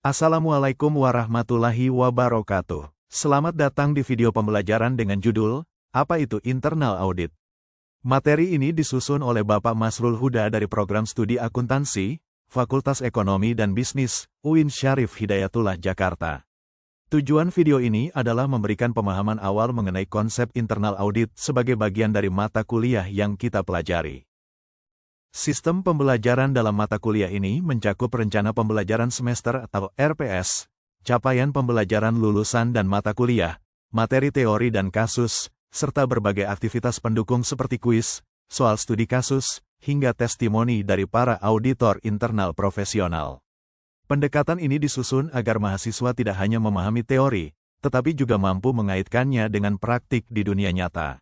Assalamualaikum warahmatullahi wabarakatuh. Selamat datang di video pembelajaran dengan judul, Apa itu Internal Audit? Materi ini disusun oleh Bapak Masrul Huda dari Program Studi Akuntansi, Fakultas Ekonomi dan Bisnis, UIN Syarif Hidayatullah Jakarta. Tujuan video ini adalah memberikan pemahaman awal mengenai konsep internal audit sebagai bagian dari mata kuliah yang kita pelajari. Sistem pembelajaran dalam mata kuliah ini mencakup rencana pembelajaran semester atau RPS, capaian pembelajaran lulusan dan mata kuliah, materi teori dan kasus, serta berbagai aktivitas pendukung seperti kuis, soal studi kasus, hingga testimoni dari para auditor internal profesional. Pendekatan ini disusun agar mahasiswa tidak hanya memahami teori, tetapi juga mampu mengaitkannya dengan praktik di dunia nyata.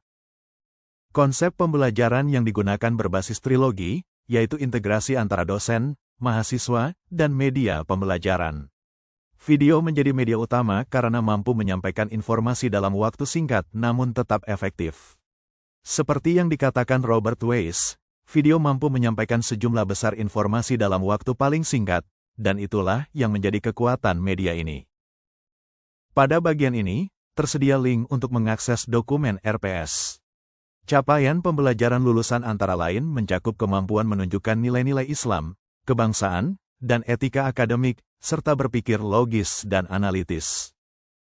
Konsep pembelajaran yang digunakan berbasis trilogi, yaitu integrasi antara dosen, mahasiswa, dan media pembelajaran. Video menjadi media utama karena mampu menyampaikan informasi dalam waktu singkat namun tetap efektif. Seperti yang dikatakan Robert Weiss, video mampu menyampaikan sejumlah besar informasi dalam waktu paling singkat, dan itulah yang menjadi kekuatan media ini. Pada bagian ini, tersedia link untuk mengakses dokumen RPS. Capaian pembelajaran lulusan antara lain mencakup kemampuan menunjukkan nilai-nilai Islam, kebangsaan, dan etika akademik, serta berpikir logis dan analitis.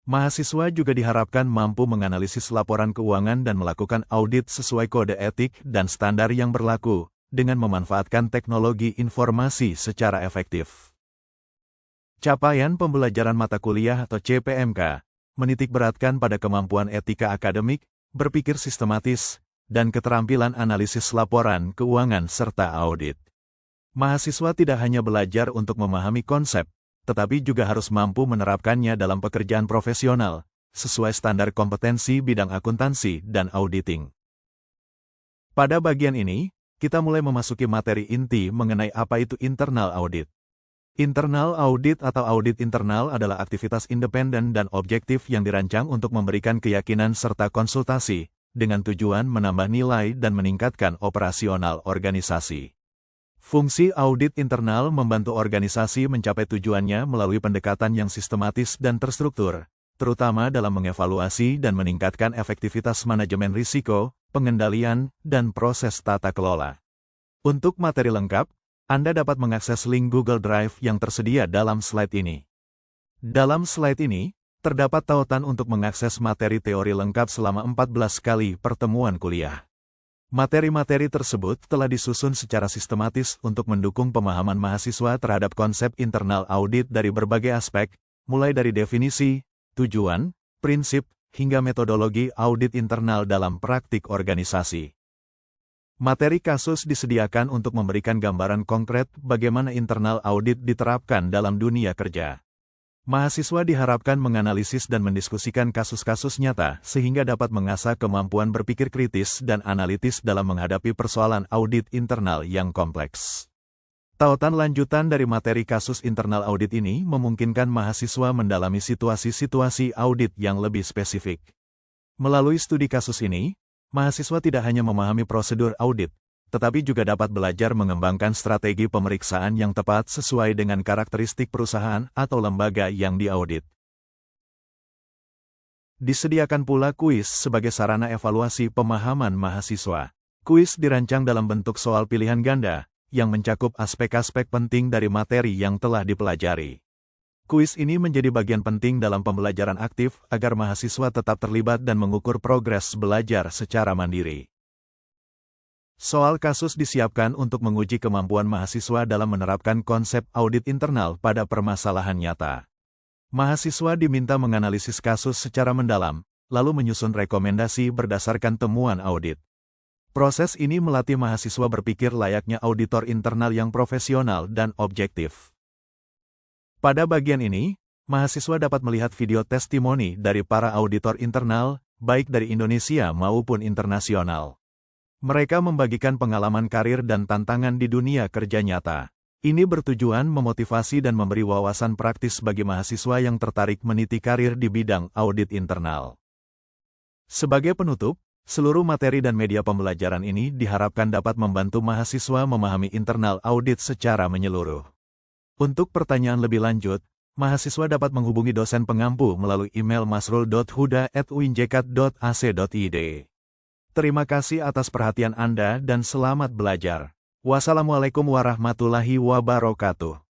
Mahasiswa juga diharapkan mampu menganalisis laporan keuangan dan melakukan audit sesuai kode etik dan standar yang berlaku, dengan memanfaatkan teknologi informasi secara efektif. Capaian pembelajaran mata kuliah atau CPMK, menitikberatkan pada kemampuan etika akademik, berpikir sistematis, dan keterampilan analisis laporan keuangan serta audit. Mahasiswa tidak hanya belajar untuk memahami konsep, tetapi juga harus mampu menerapkannya dalam pekerjaan profesional, sesuai standar kompetensi bidang akuntansi dan auditing. Pada bagian ini, kita mulai memasuki materi inti mengenai apa itu internal audit. Internal audit atau audit internal adalah aktivitas independen dan objektif yang dirancang untuk memberikan keyakinan serta konsultasi, dengan tujuan menambah nilai dan meningkatkan operasional organisasi. Fungsi audit internal membantu organisasi mencapai tujuannya melalui pendekatan yang sistematis dan terstruktur, terutama dalam mengevaluasi dan meningkatkan efektivitas manajemen risiko, pengendalian, dan proses tata kelola. Untuk materi lengkap, Anda dapat mengakses link Google Drive yang tersedia dalam slide ini. Dalam slide ini, terdapat tautan untuk mengakses materi teori lengkap selama 14 kali pertemuan kuliah. Materi-materi tersebut telah disusun secara sistematis untuk mendukung pemahaman mahasiswa terhadap konsep internal audit dari berbagai aspek, mulai dari definisi, tujuan, prinsip, hingga metodologi audit internal dalam praktik organisasi. Materi kasus disediakan untuk memberikan gambaran konkret bagaimana internal audit diterapkan dalam dunia kerja. Mahasiswa diharapkan menganalisis dan mendiskusikan kasus-kasus nyata sehingga dapat mengasah kemampuan berpikir kritis dan analitis dalam menghadapi persoalan audit internal yang kompleks. Tautan lanjutan dari materi kasus internal audit ini memungkinkan mahasiswa mendalami situasi-situasi audit yang lebih spesifik. Melalui studi kasus ini, mahasiswa tidak hanya memahami prosedur audit, tetapi juga dapat belajar mengembangkan strategi pemeriksaan yang tepat sesuai dengan karakteristik perusahaan atau lembaga yang diaudit. Disediakan pula kuis sebagai sarana evaluasi pemahaman mahasiswa. Kuis dirancang dalam bentuk soal pilihan ganda, yang mencakup aspek-aspek penting dari materi yang telah dipelajari. Kuis ini menjadi bagian penting dalam pembelajaran aktif agar mahasiswa tetap terlibat dan mengukur progres belajar secara mandiri. Soal kasus disiapkan untuk menguji kemampuan mahasiswa dalam menerapkan konsep audit internal pada permasalahan nyata. Mahasiswa diminta menganalisis kasus secara mendalam, lalu menyusun rekomendasi berdasarkan temuan audit. Proses ini melatih mahasiswa berpikir layaknya auditor internal yang profesional dan objektif. Pada bagian ini, mahasiswa dapat melihat video testimoni dari para auditor internal, baik dari Indonesia maupun internasional. Mereka membagikan pengalaman karir dan tantangan di dunia kerja nyata. Ini bertujuan memotivasi dan memberi wawasan praktis bagi mahasiswa yang tertarik meniti karir di bidang audit internal. Sebagai penutup, seluruh materi dan media pembelajaran ini diharapkan dapat membantu mahasiswa memahami internal audit secara menyeluruh. Untuk pertanyaan lebih lanjut, Mahasiswa dapat menghubungi dosen pengampu melalui email masrul.huda@uinjk.ac.id. Terima kasih atas perhatian Anda dan selamat belajar. Wassalamualaikum warahmatullahi wabarakatuh.